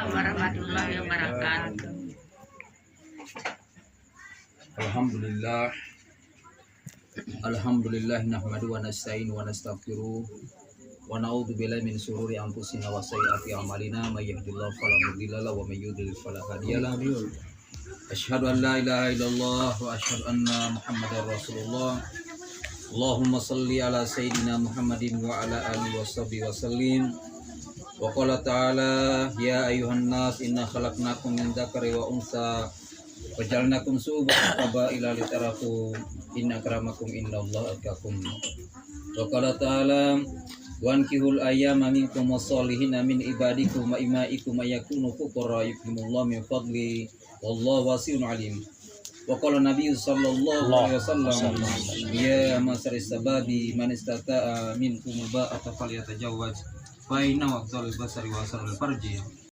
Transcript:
warahmatullahi wabarakatuh. Alhamdulillah. Alhamdulillah nahmadu wa nasta'inu wa nastaghfiruh wa na'udzu billahi min shururi anfusina wa sayyiati a'malina may yahdihillahu fala mudilla lahu wa may yudlil fala hadiya lahu. Asyhadu an la ilaha illallah wa asyhadu anna Muhammadar Rasulullah. Allahumma shalli ala sayyidina Muhammadin wa ala alihi washabihi wasallim. Wa qala ta'ala ya ayyuhan nas inna khalaqnakum min dzakari wa unsa wajalnakum su'uban qabaila litarafu inna akramakum indallahi atqakum. Wa qala ta'ala wankihul ayyama minkum wassolihina min ibadikum wa imaikum ayakunu fuqara yukrimullahu min fadli wallahu wasi'un alim. Wa qala Nabi sallallahu alaihi wasallam ya masaris sababi man istata'a minkum ba'ata falyatajawwaz fa inna waqtal basari wa sarul farji